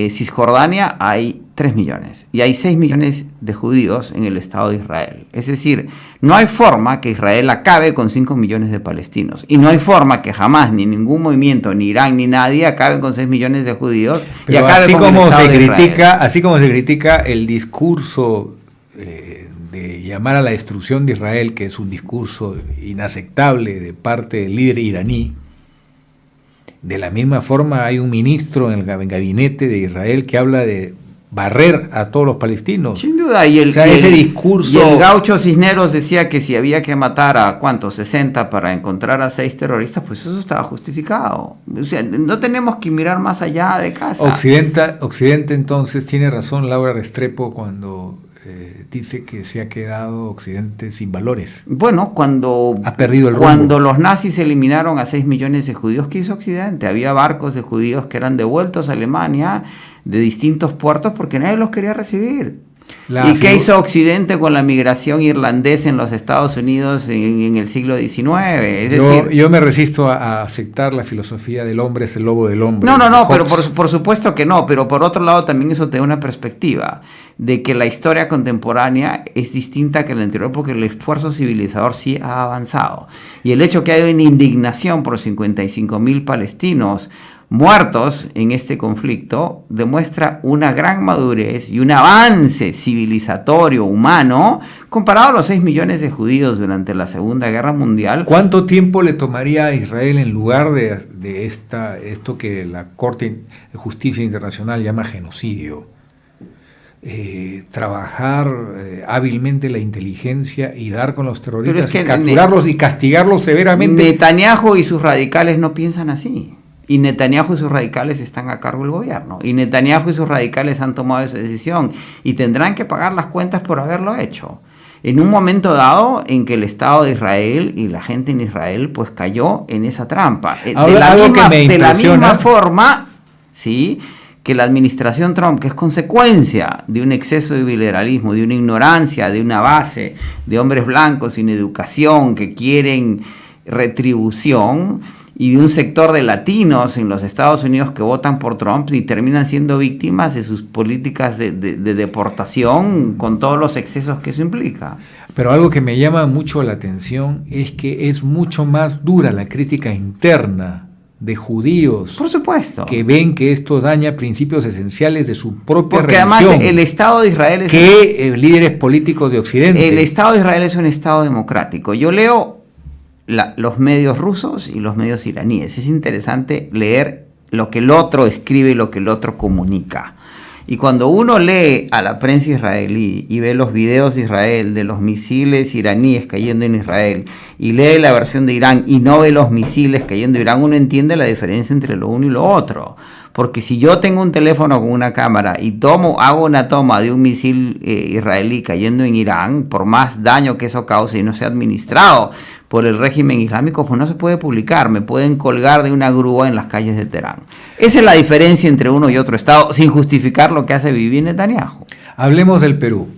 Cisjordania hay 3 millones. Y hay 6 millones de judíos en el Estado de Israel. Es decir, no hay forma que Israel acabe con 5 millones de palestinos. Y no hay forma que jamás, ni ningún movimiento, ni Irán, ni nadie, acabe con 6 millones de judíos. Pero y acabe así con como el Estado se de critica, Israel. así como se critica el discurso de llamar a la destrucción de Israel, que es un discurso inaceptable de parte del líder iraní, de la misma forma hay un ministro en el gabinete de Israel que habla de barrer a todos los palestinos. Sin duda, ese discurso... Y el gaucho Cisneros decía que si había que matar a, ¿cuántos? 60 para encontrar a 6 terroristas, pues eso estaba justificado. O sea, no tenemos que mirar más allá de casa. Occidente entonces tiene razón Laura Restrepo cuando dice que se ha quedado Occidente sin valores. Bueno, ha perdido el rumbo. Cuando los nazis eliminaron a 6 millones de judíos, ¿qué hizo Occidente? Había barcos de judíos que eran devueltos a Alemania de distintos puertos porque nadie los quería recibir. ¿Y qué hizo Occidente con la migración irlandesa en los Estados Unidos en el siglo XIX? Yo me resisto a aceptar la filosofía del hombre es el lobo del hombre. No, pero por supuesto que no, pero por otro lado también eso te da una perspectiva de que la historia contemporánea es distinta que la anterior porque el esfuerzo civilizador sí ha avanzado. Y el hecho que hay una indignación por 55.000 palestinos muertos en este conflicto demuestra una gran madurez y un avance civilizatorio humano comparado a los 6 millones de judíos durante la Segunda Guerra Mundial. ¿Cuánto tiempo le tomaría a Israel en lugar de esto que la Corte de Justicia Internacional llama genocidio? Trabajar hábilmente la inteligencia y dar con los terroristas, capturarlos y castigarlos severamente. Netanyahu y sus radicales no piensan así. Y Netanyahu y sus radicales están a cargo del gobierno. Y Netanyahu y sus radicales han tomado esa decisión. Y tendrán que pagar las cuentas por haberlo hecho. En un momento dado en que el Estado de Israel y la gente en Israel pues cayó en esa trampa. De la misma forma, ¿sí?, que la administración Trump, que es consecuencia de un exceso de liberalismo, de una ignorancia, de una base de hombres blancos sin educación que quieren retribución, y de un sector de latinos en los Estados Unidos que votan por Trump y terminan siendo víctimas de sus políticas de deportación con todos los excesos que eso implica. Pero algo que me llama mucho la atención es que es mucho más dura la crítica interna de judíos, por supuesto, que ven que esto daña principios esenciales de su propia porque religión. Porque además el Estado de Israel es líderes políticos de Occidente. El Estado de Israel es un Estado democrático. Yo leo los medios rusos y los medios iraníes. Es interesante leer lo que el otro escribe y lo que el otro comunica. Y cuando uno lee a la prensa israelí y ve los videos de Israel de los misiles iraníes cayendo en Israel y lee la versión de Irán y no ve los misiles cayendo en Irán, uno entiende la diferencia entre lo uno y lo otro. Porque si yo tengo un teléfono con una cámara y hago una toma de un misil israelí cayendo en Irán, por más daño que eso cause y no sea administrado por el régimen islámico, pues no se puede publicar, me pueden colgar de una grúa en las calles de Teherán. Esa es la diferencia entre uno y otro Estado, sin justificar lo que hace Bibi Netanyahu. Hablemos del Perú.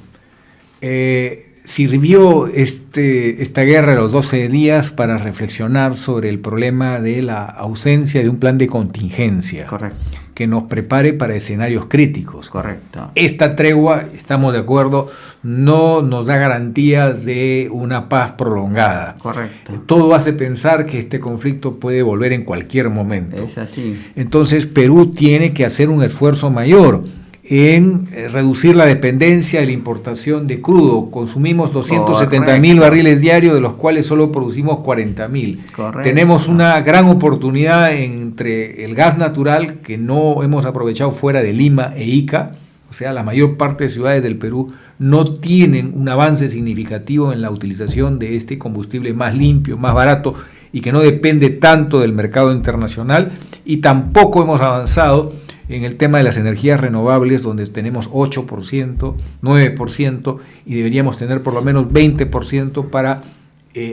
Sirvió esta guerra de los 12 días para reflexionar sobre el problema de la ausencia de un plan de contingencia. Correcto. que nos prepare para escenarios críticos. Correcto. Esta tregua, estamos de acuerdo, no nos da garantías de una paz prolongada. Correcto. Todo hace pensar que este conflicto puede volver en cualquier momento. Es así. Entonces Perú tiene que hacer un esfuerzo mayor en reducir la dependencia de la importación de crudo. Consumimos 270.000 barriles diarios, de los cuales solo producimos 40.000. Tenemos una gran oportunidad entre el gas natural, que no hemos aprovechado fuera de Lima e Ica. O sea, la mayor parte de ciudades del Perú no tienen un avance significativo en la utilización de este combustible más limpio, más barato, y que no depende tanto del mercado internacional, y tampoco hemos avanzado en el tema de las energías renovables, donde tenemos 8%, 9%, y deberíamos tener por lo menos 20% para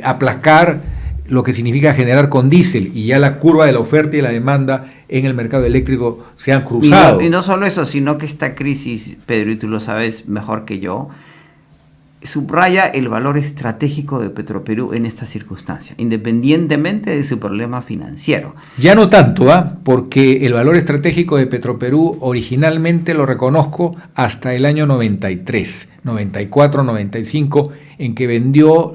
aplacar lo que significa generar con diésel, y ya la curva de la oferta y la demanda en el mercado eléctrico se han cruzado. Y no solo eso, sino que esta crisis, Pedro, y tú lo sabes mejor que yo, subraya el valor estratégico de Petroperú en esta circunstancia, independientemente de su problema financiero. Ya no tanto, porque el valor estratégico de Petroperú originalmente lo reconozco hasta el año 93, 94, 95, en que vendió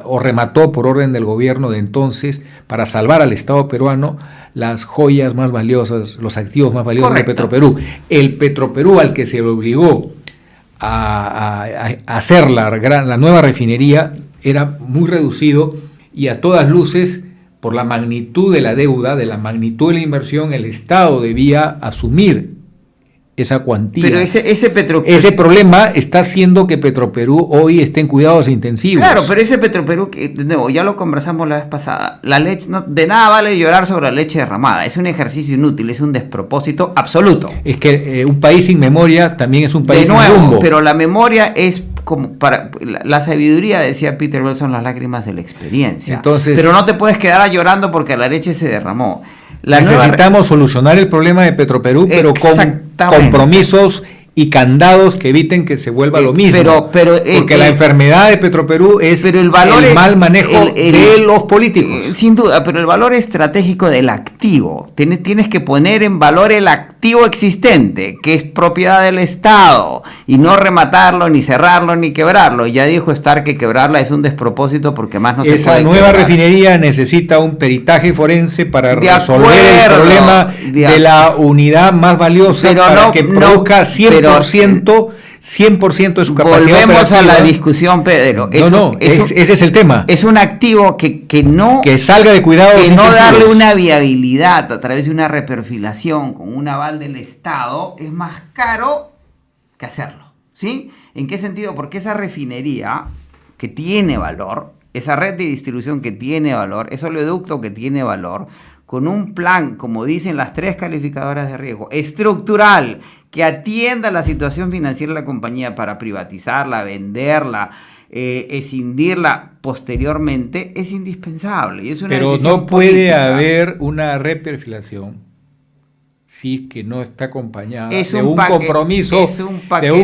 o remató por orden del gobierno de entonces, para salvar al Estado peruano, las joyas más valiosas, los activos más valiosos. Correcto. De Petroperú. El Petroperú al que se le obligó a hacer la nueva refinería era muy reducido, y a todas luces, por la magnitud de la deuda, de la magnitud de la inversión, el Estado debía asumir esa cuantía. Pero ese problema está haciendo que Petroperú hoy esté en cuidados intensivos. Claro, pero ese Petroperú, que de nuevo, ya lo conversamos la vez pasada, la leche, de nada vale llorar sobre la leche derramada, es un ejercicio inútil, es un despropósito absoluto. Es que un país sin memoria también es un país sin rumbo. Pero la memoria es como para la sabiduría, decía Peter Bell, son las lágrimas de la experiencia. Entonces, pero no te puedes quedar llorando porque la leche se derramó. Necesitamos solucionar el problema de Petroperú, pero con compromisos y candados que eviten que se vuelva lo mismo. Porque la enfermedad de Petroperú es el mal manejo de los políticos. Sin duda, pero el valor estratégico del activo, tienes que poner en valor el activo existente, que es propiedad del Estado, y no rematarlo, ni cerrarlo, ni quebrarlo. Ya dijo Stark que quebrarla es un despropósito, porque más no se puede. Esa nueva refinería necesita un peritaje forense para resolver el problema de la unidad más valiosa, para que produzca 100% de su capacidad. Volvemos a la discusión, Pedro. Ese es el tema. Es un activo que salga de cuidados intensivos. No darle una viabilidad a través de una reperfilación con un aval del Estado es más caro que hacerlo, ¿sí? ¿En qué sentido? Porque esa refinería que tiene valor, esa red de distribución que tiene valor, ese oleoducto que tiene valor, con un plan, como dicen las 3 calificadoras de riesgo, estructural, que atienda la situación financiera de la compañía para privatizarla, venderla, escindirla posteriormente, es indispensable. Y es una Pero no puede política. Haber una reperfilación si que no está acompañada de un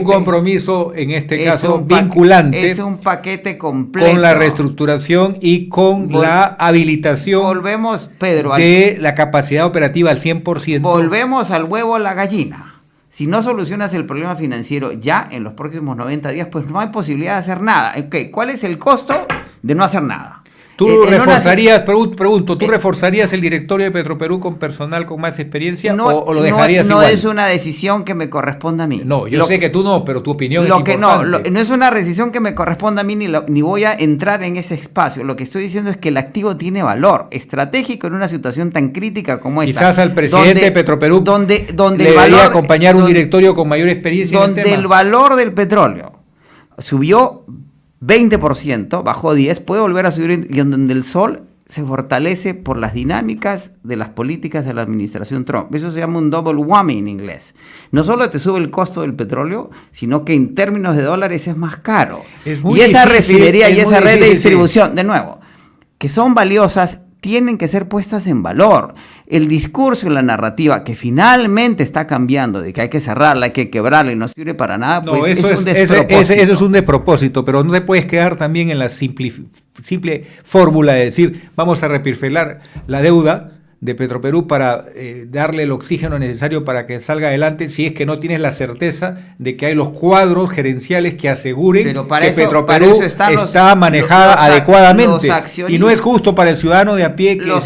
compromiso, en este caso vinculante. Es un paquete completo. Con la reestructuración y con la habilitación. Volvemos, Pedro, de la capacidad operativa al 100%. Volvemos al huevo a la gallina. Si no solucionas el problema financiero ya en los próximos 90 días, pues no hay posibilidad de hacer nada. Okay, ¿cuál es el costo de no hacer nada? ¿Tú reforzarías, pregunto, ¿tú reforzarías el directorio de Petroperú con personal con más experiencia o lo dejarías igual? No es una decisión que me corresponda a mí. No, yo sé que tú no, pero tu opinión es importante. No es una decisión que me corresponda a mí, ni voy a entrar en ese espacio. Lo que estoy diciendo es que el activo tiene valor estratégico en una situación tan crítica como esta. Quizás al presidente de Petroperú donde le debería acompañar un directorio con mayor experiencia en el tema. Donde el valor del petróleo subió 20%, bajó 10%, puede volver a subir, y donde el sol se fortalece por las dinámicas de las políticas de la administración Trump. Eso se llama un double whammy en inglés. No solo te sube el costo del petróleo, sino que en términos de dólares es más caro. Y esa refinería y esa red de distribución, de nuevo, que son valiosas, tienen que ser puestas en valor. El discurso y la narrativa que finalmente está cambiando, de que hay que cerrarla, hay que quebrarla y no sirve para nada, pues eso es un despropósito. Eso es un despropósito, pero no te puedes quedar también en la simple fórmula de decir, vamos a reperfilar la deuda, de Petroperú para darle el oxígeno necesario para que salga adelante, si es que no tienes la certeza de que hay los cuadros gerenciales que aseguren que Petroperú está manejada adecuadamente. Y no es justo para el ciudadano de a pie que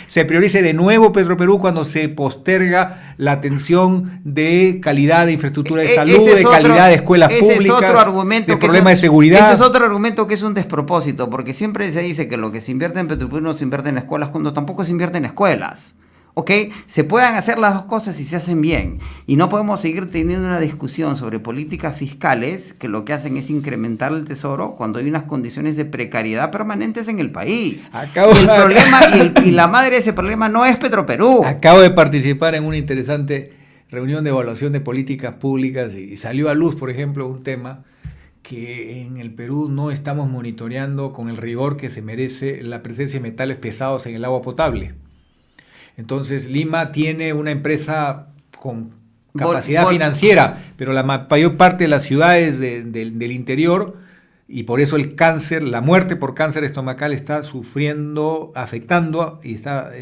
se priorice de nuevo Petroperú cuando se posterga la atención de calidad de infraestructura de salud, de calidad de escuelas públicas, de problema de seguridad. Ese es otro argumento que es un despropósito, porque siempre se dice que lo que se invierte en Petroperú no se invierte en escuelas, cuando tampoco se invierte en escuelas. ¿Ok? Se pueden hacer las dos cosas y se hacen bien. Y no podemos seguir teniendo una discusión sobre políticas fiscales que lo que hacen es incrementar el tesoro cuando hay unas condiciones de precariedad permanentes en el país. Y la madre de ese problema no es Petroperú. Acabo de participar en una interesante reunión de evaluación de políticas públicas y salió a luz, por ejemplo, un tema que en el Perú no estamos monitoreando con el rigor que se merece la presencia de metales pesados en el agua potable. Entonces Lima tiene una empresa con capacidad financiera, pero la mayor parte de las ciudades del interior, y por eso el cáncer, la muerte por cáncer estomacal está afectando y está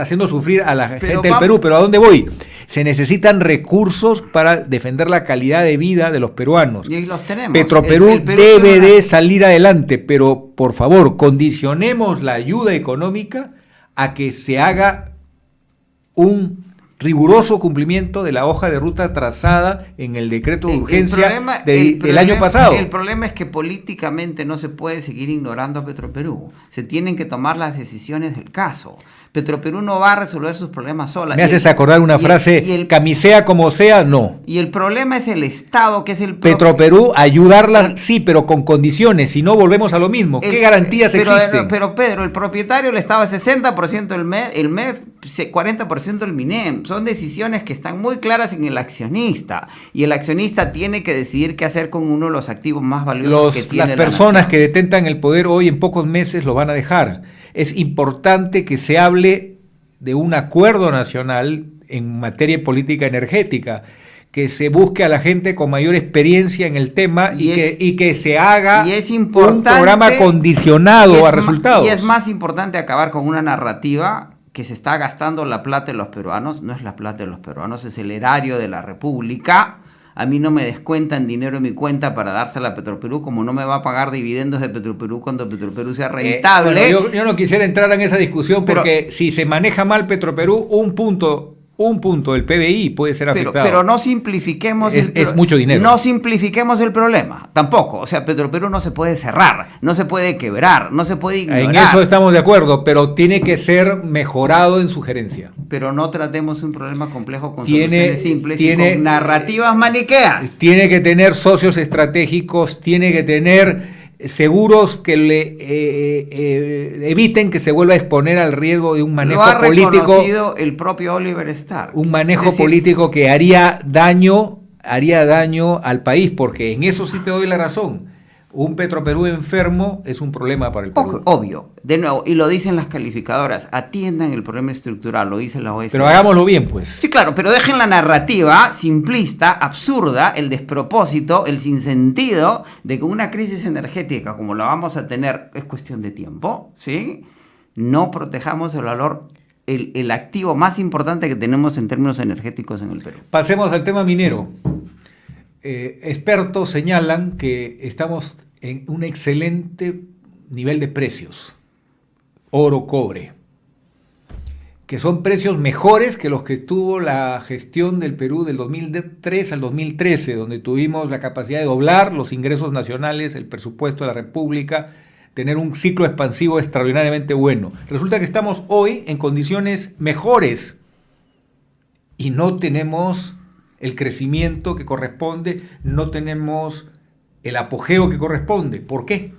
haciendo sufrir a la gente del Perú. Pero ¿a dónde voy? Se necesitan recursos para defender la calidad de vida de los peruanos. Y los tenemos. Petroperú debe de salir adelante, pero por favor, condicionemos la ayuda económica a que se haga un riguroso cumplimiento de la hoja de ruta trazada en el decreto de urgencia del año pasado. El problema es que políticamente no se puede seguir ignorando a Petroperú. Se tienen que tomar las decisiones del caso. Petroperú no va a resolver sus problemas sola. Me haces acordar una frase, camisea como sea, no. Y el problema es el Estado, que es el... Petroperú, ayudarla, sí, pero con condiciones, si no volvemos a lo mismo. ¿Qué garantías existen? Pero Pedro, el propietario del Estado es 60% el MEF, 40% el MINEM. Son decisiones que están muy claras en el accionista. Y el accionista tiene que decidir qué hacer con uno de los activos más valiosos que tiene las personas que detentan el poder hoy en pocos meses lo van a dejar. Es importante que se hable de un acuerdo nacional en materia de política energética, que se busque a la gente con mayor experiencia en el tema y que se haga un programa condicionado a resultados. Y es más importante acabar con una narrativa que se está gastando la plata de los peruanos. No es la plata de los peruanos, es el erario de la República. A mí no me descuentan dinero en mi cuenta para dársela a Petroperú, como no me va a pagar dividendos de Petroperú cuando Petroperú sea rentable. Yo no quisiera entrar en esa discusión porque si se maneja mal Petroperú, un punto del PBI puede ser afectado. Pero no simplifiquemos... Es mucho dinero. No simplifiquemos el problema, tampoco. O sea, Petroperú no se puede cerrar, no se puede quebrar, no se puede ignorar. En eso estamos de acuerdo, pero tiene que ser mejorado en su gerencia. Pero no tratemos un problema complejo con soluciones simples y con narrativas maniqueas. Tiene que tener socios estratégicos, tiene que tener seguros que le eviten que se vuelva a exponer al riesgo de un manejo político. Lo ha reconocido el propio Oliver Stark. Un manejo político que haría daño al país, porque en eso sí te doy la razón. Un Petroperú enfermo es un problema para el Perú. Obvio, de nuevo, y lo dicen las calificadoras, atiendan el problema estructural, lo dice la OECD. Pero hagámoslo bien, pues. Sí, claro, pero dejen la narrativa simplista, absurda, el despropósito, el sinsentido de que una crisis energética como la vamos a tener es cuestión de tiempo, ¿sí? No protejamos el valor, el activo más importante que tenemos en términos energéticos en el Perú. Pasemos al tema minero. Expertos señalan que estamos en un excelente nivel de precios, oro, cobre, que son precios mejores que los que tuvo la gestión del Perú del 2003 al 2013, donde tuvimos la capacidad de doblar los ingresos nacionales, el presupuesto de la República, tener un ciclo expansivo extraordinariamente bueno. Resulta que estamos hoy en condiciones mejores y no tenemos el crecimiento que corresponde, no tenemos el apogeo que corresponde. ¿Por qué?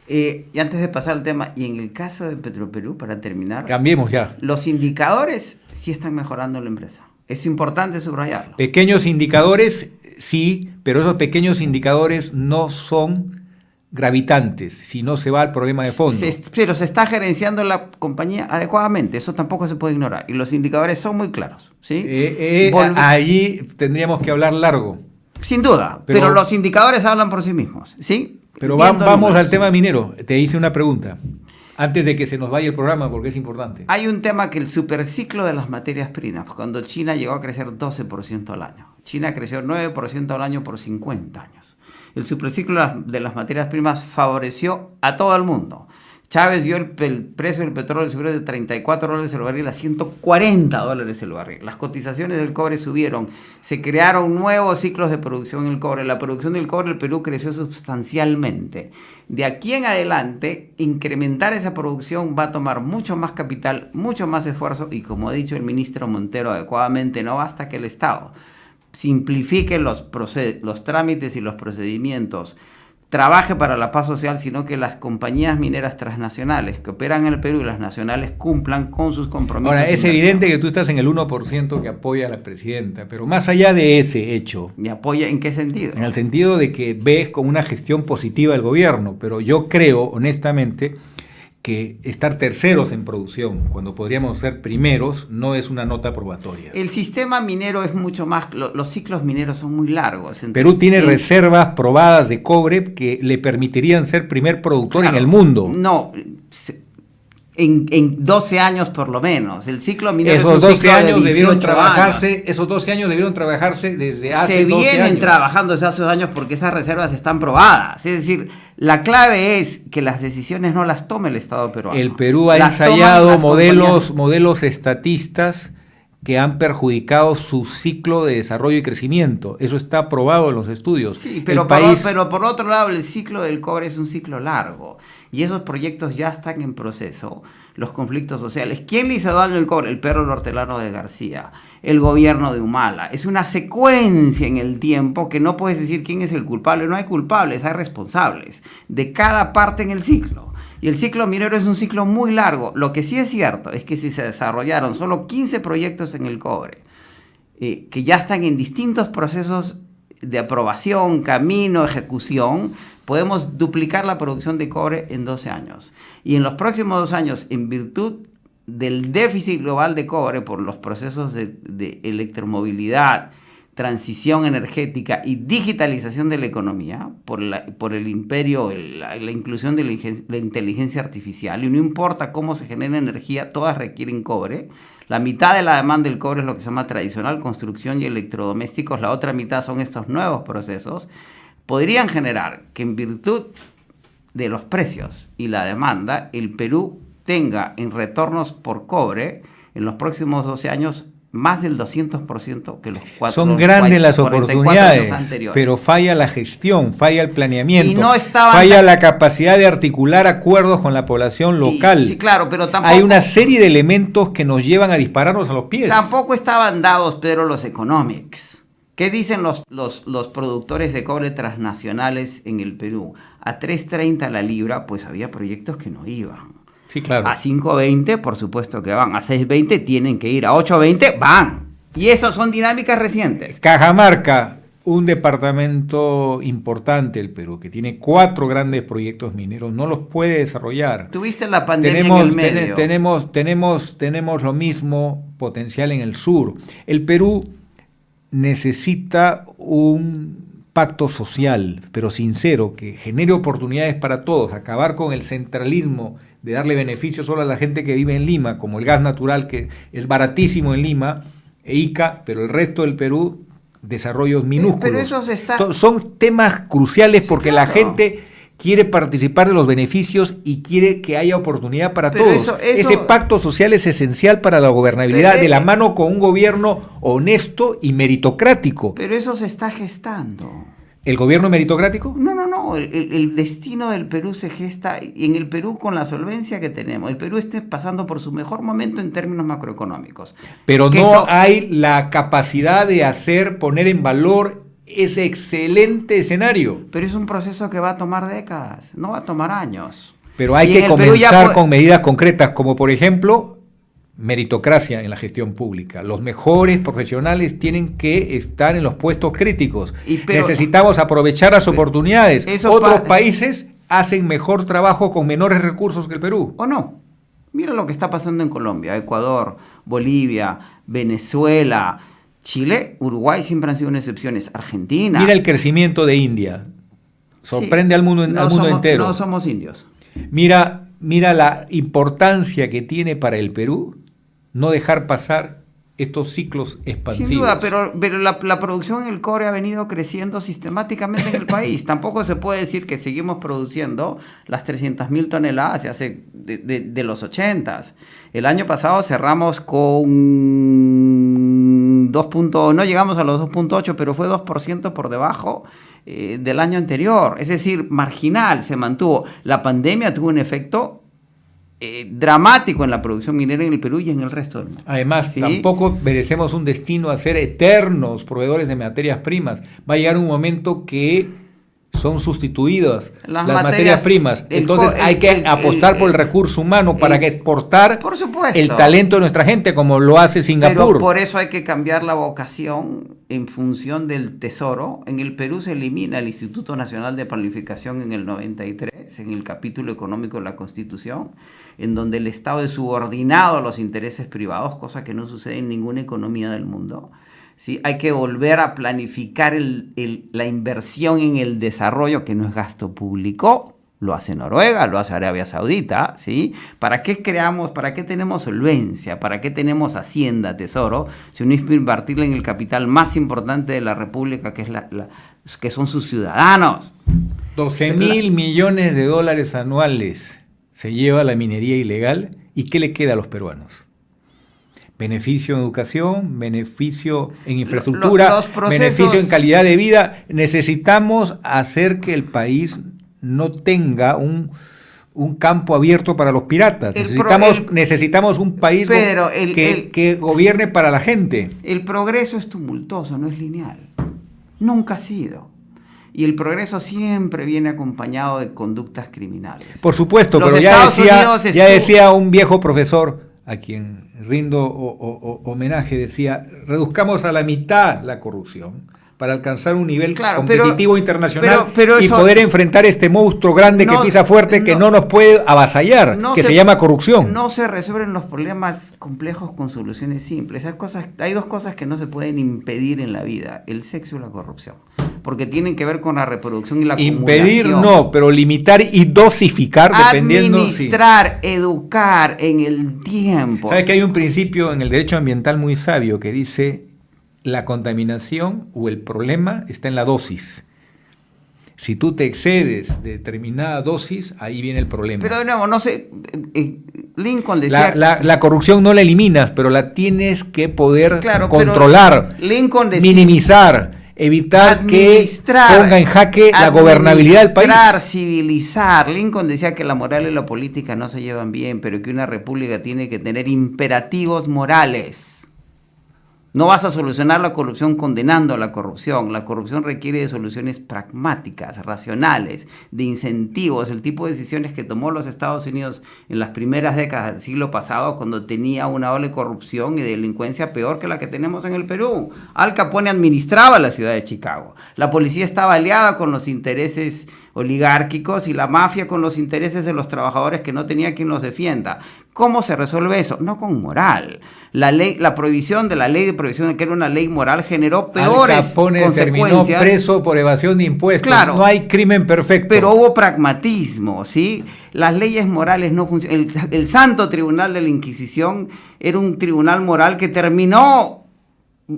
Y antes de pasar al tema, y en el caso de Petroperú, para terminar, cambiemos ya. Los indicadores sí están mejorando la empresa. Es importante subrayarlo. Pequeños indicadores, sí, pero esos pequeños indicadores no son gravitantes, si no se va al problema de fondo. Pero se está gerenciando la compañía adecuadamente, eso tampoco se puede ignorar. Y los indicadores son muy claros, ¿sí? Allí tendríamos que hablar largo. Sin duda, pero los indicadores hablan por sí mismos, ¿sí? Pero vamos al tema minero. Te hice una pregunta. Antes de que se nos vaya el programa, porque es importante. Hay un tema que el superciclo de las materias primas, cuando China llegó a crecer 12% al año. China creció 9% al año por 50 años. El superciclo de las materias primas favoreció a todo el mundo. Chávez vio el precio del petróleo subir de $34 el barril a $140 el barril. Las cotizaciones del cobre subieron. Se crearon nuevos ciclos de producción en el cobre. La producción del cobre en el Perú creció sustancialmente. De aquí en adelante, incrementar esa producción va a tomar mucho más capital, mucho más esfuerzo y, como ha dicho el ministro Montero adecuadamente, no basta que el Estado simplifique los trámites y los procedimientos, trabaje para la paz social, sino que las compañías mineras transnacionales que operan en el Perú y las nacionales cumplan con sus compromisos. Ahora, es evidente que tú estás en el 1% que apoya a la presidenta, pero más allá de ese hecho... ¿Me apoya en qué sentido? En el sentido de que ves con una gestión positiva del gobierno, pero yo creo, honestamente, que estar terceros en producción, cuando podríamos ser primeros, no es una nota probatoria. El sistema minero es mucho más... Los ciclos mineros son muy largos. Perú tiene reservas probadas de cobre que le permitirían ser primer productor en el mundo. No, en 12 años por lo menos. El ciclo minero esos es un 12 ciclo años de debieron 18 trabajarse, años. esos 12 años debieron trabajarse desde hace Se 12 vienen años. trabajando desde hace 2 años porque esas reservas están probadas. Es decir, la clave es que las decisiones no las tome el Estado peruano. El Perú ha Las ensayado toman las modelos estatistas que han perjudicado su ciclo de desarrollo y crecimiento. Eso está probado en los estudios. Sí, pero por otro lado, el ciclo del cobre es un ciclo largo. Y esos proyectos ya están en proceso. Los conflictos sociales. ¿Quién le hizo daño al cobre? El perro hortelano de García. El gobierno de Humala. Es una secuencia en el tiempo que no puedes decir quién es el culpable. No hay culpables, hay responsables de cada parte en el ciclo. Y el ciclo minero es un ciclo muy largo. Lo que sí es cierto es que si se desarrollaron solo 15 proyectos en el cobre, que ya están en distintos procesos de aprobación, camino, ejecución, podemos duplicar la producción de cobre en 12 años. Y en los próximos 2 años, en virtud del déficit global de cobre por los procesos de electromovilidad, transición energética y digitalización de la economía, por el imperio, la inclusión de la inteligencia artificial, y no importa cómo se genera energía, todas requieren cobre. La mitad de la demanda del cobre es lo que se llama tradicional, construcción y electrodomésticos, la otra mitad son estos nuevos procesos. Podrían generar que en virtud de los precios y la demanda, el Perú tenga en retornos por cobre en los próximos 12 años más del 200% que los 4. Son grandes las oportunidades, pero falla la gestión, falla el planeamiento, y no falla la capacidad de articular acuerdos con la población local. Sí, claro, pero tampoco... Hay una serie de elementos que nos llevan a dispararnos a los pies. Tampoco estaban dados, Pedro, los economics. ¿Qué dicen los productores de cobre transnacionales en el Perú? A 3.30 la libra, pues había proyectos que no iban. Sí, claro. A 5.20, por supuesto que van. A 6.20 tienen que ir. A 8.20 van. Y eso son dinámicas recientes. Cajamarca, un departamento importante del Perú, que tiene 4 grandes proyectos mineros, no los puede desarrollar. Tuviste la pandemia en el medio. Tenemos lo mismo potencial en el sur. El Perú necesita un pacto social, pero sincero, que genere oportunidades para todos, acabar con el centralismo de darle beneficios solo a la gente que vive en Lima, como el gas natural, que es baratísimo en Lima, e ICA, pero el resto del Perú, desarrollos minúsculos. Pero eso son temas cruciales porque claro, la gente quiere participar de los beneficios y quiere que haya oportunidad para todos. Ese pacto social es esencial para la gobernabilidad, de la mano con un gobierno honesto y meritocrático. Pero eso se está gestando. ¿El gobierno meritocrático? No. El destino del Perú se gesta, y en el Perú, con la solvencia que tenemos, el Perú está pasando por su mejor momento en términos macroeconómicos. Pero no hay la capacidad de poner en valor ese excelente escenario. Pero es un proceso que va a tomar décadas, no va a tomar años. Pero hay que comenzar con medidas concretas, como por ejemplo, meritocracia en la gestión pública. Los mejores profesionales tienen que estar en los puestos críticos. Necesitamos aprovechar las oportunidades. Otros países hacen mejor trabajo con menores recursos que el Perú. ¿O no? Mira lo que está pasando en Colombia, Ecuador, Bolivia, Venezuela, Chile, Uruguay siempre han sido una excepción, Argentina. Mira el crecimiento de India. Sorprende al mundo entero. No somos indios. Mira mira la importancia que tiene para el Perú no dejar pasar estos ciclos expansivos. Sin duda, pero la producción en el cobre ha venido creciendo sistemáticamente en el país. Tampoco se puede decir que seguimos produciendo las 300.000 toneladas de los 80s. El año pasado cerramos con no llegamos a los 2.8, pero fue 2% por debajo del año anterior. Es decir, marginal, se mantuvo. La pandemia tuvo un efecto dramático en la producción minera en el Perú y en el resto del mundo. Además, ¿sí? Tampoco merecemos un destino a ser eternos proveedores de materias primas. Va a llegar un momento que son sustituidas las materias primas. Entonces hay que apostar por el recurso humano para que exportar por supuesto, el talento de nuestra gente, como lo hace Singapur. Pero por eso hay que cambiar la vocación en función del tesoro. En el Perú se elimina el Instituto Nacional de Planificación en el 93, en el capítulo económico de la Constitución, en donde el Estado es subordinado a los intereses privados, cosa que no sucede en ninguna economía del mundo. ¿Sí? Hay que volver a planificar la inversión en el desarrollo, que no es gasto público. Lo hace Noruega, lo hace Arabia Saudita, ¿sí? ¿Para qué tenemos solvencia? ¿Para qué tenemos hacienda, tesoro? Si uno es invertirle en el capital más importante de la República, que es que son sus ciudadanos. 12.000 millones de dólares anuales se lleva la minería ilegal. ¿Y qué le queda a los peruanos? Beneficio en educación, beneficio en infraestructura, beneficio en calidad de vida. Necesitamos hacer que el país no tenga un campo abierto para los piratas. Necesitamos un país que gobierne para la gente. El progreso es tumultuoso, no es lineal. Nunca ha sido. Y el progreso siempre viene acompañado de conductas criminales. Por supuesto, pero ya decía un viejo profesor a quien rindo homenaje, decía: reduzcamos a la mitad la corrupción para alcanzar un nivel competitivo internacional y poder enfrentar este monstruo grande que pisa fuerte, que no nos puede avasallar, se llama corrupción. No se resuelven los problemas complejos con soluciones simples. Hay dos cosas que no se pueden impedir en la vida: el sexo y la corrupción, porque tienen que ver con la reproducción y la acumulación. Impedir no, pero limitar y dosificar dependiendo. Administrar, educar en el tiempo. ¿Sabes que hay un principio en el derecho ambiental muy sabio que dice: la contaminación o el problema está en la dosis? Si tú te excedes de determinada dosis, ahí viene el problema. Pero de nuevo, no sé, Lincoln decía... La corrupción no la eliminas, pero la tienes que poder controlar, Lincoln decía, minimizar, evitar que ponga en jaque la gobernabilidad del país. Civilizar. Lincoln decía que la moral y la política no se llevan bien, pero que una república tiene que tener imperativos morales. No vas a solucionar la corrupción condenando a la corrupción. La corrupción requiere de soluciones pragmáticas, racionales, de incentivos, el tipo de decisiones que tomó los Estados Unidos en las primeras décadas del siglo pasado, cuando tenía una ola de corrupción y de delincuencia peor que la que tenemos en el Perú. Al Capone administraba la ciudad de Chicago. La policía estaba aliada con los intereses oligárquicos y la mafia con los intereses de los trabajadores que no tenía quien los defienda. ¿Cómo se resuelve eso? No con moral. La prohibición de la ley de prohibición, que era una ley moral, generó peores Al Capone consecuencias. Terminó preso por evasión de impuestos. Claro, no hay crimen perfecto. Pero hubo pragmatismo, ¿sí? Las leyes morales no funcionan. El Santo Tribunal de la Inquisición era un tribunal moral que terminó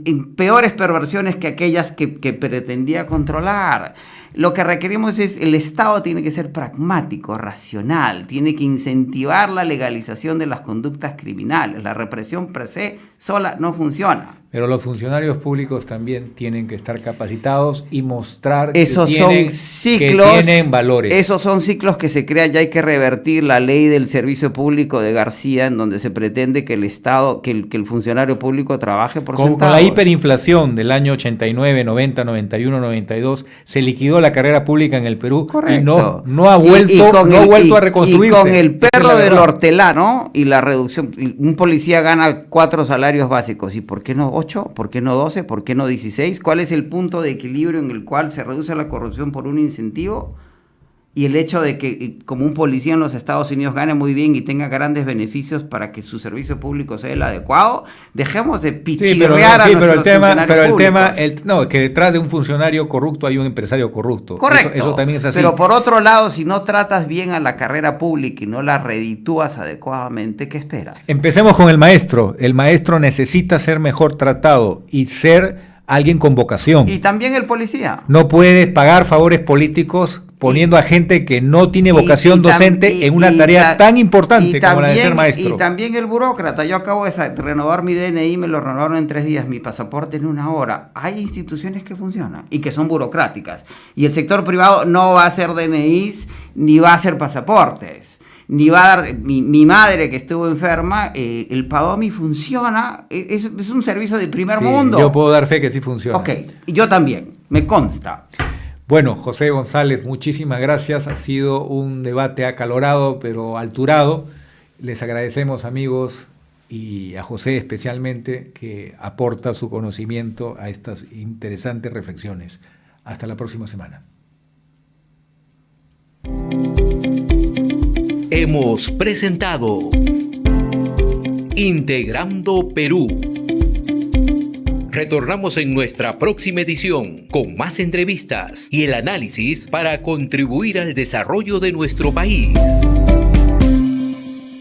en peores perversiones que aquellas que pretendía controlar. Lo que requerimos es, el Estado tiene que ser pragmático, racional, tiene que incentivar la legalización de las conductas criminales. La represión per se sola no funciona. Pero los funcionarios públicos también tienen que estar capacitados y mostrar que tienen valores. Esos son ciclos que se crean. Ya hay que revertir la ley del servicio público de García, en donde se pretende que el Estado, que el funcionario público trabaje por centavos. Con la hiperinflación del año 89, 90, 91, 92, se liquidó la carrera pública en el Perú. Correcto. Y no ha vuelto a reconstruirse. Y con el perro del hortelano y la reducción, un policía gana 4 salarios básicos. ¿Y por qué no 8? ¿Por qué no 12? ¿Por qué no 16? ¿Cuál es el punto de equilibrio en el cual se reduce la corrupción por un incentivo? y el hecho de que como un policía en los Estados Unidos gane muy bien y tenga grandes beneficios para que su servicio público sea el adecuado, dejemos de pichirrear a nuestros funcionarios públicos. Que detrás de un funcionario corrupto hay un empresario corrupto. Correcto, eso también es así. Pero por otro lado, si no tratas bien a la carrera pública y no la reditúas adecuadamente, ¿qué esperas? Empecemos con el maestro. El maestro necesita ser mejor tratado y ser alguien con vocación. Y también el policía. No puedes pagar favores políticos poniendo a gente que no tiene vocación docente en una tarea tan importante como la de ser maestro. Y también el burócrata. Yo acabo de renovar mi DNI, me lo renovaron en 3 días, mi pasaporte en 1 hora. Hay instituciones que funcionan y que son burocráticas. Y el sector privado no va a hacer DNIs ni va a hacer pasaportes. Ni va a dar, mi madre que estuvo enferma, el PADOMI funciona, es un servicio de primer mundo. Yo puedo dar fe que sí funciona. Ok, y yo también, me consta. Bueno, José González, muchísimas gracias. Ha sido un debate acalorado, pero alturado. Les agradecemos, amigos, y a José especialmente, que aporta su conocimiento a estas interesantes reflexiones. Hasta la próxima semana. Hemos presentado Integrando Perú. Retornamos en nuestra próxima edición con más entrevistas y el análisis para contribuir al desarrollo de nuestro país.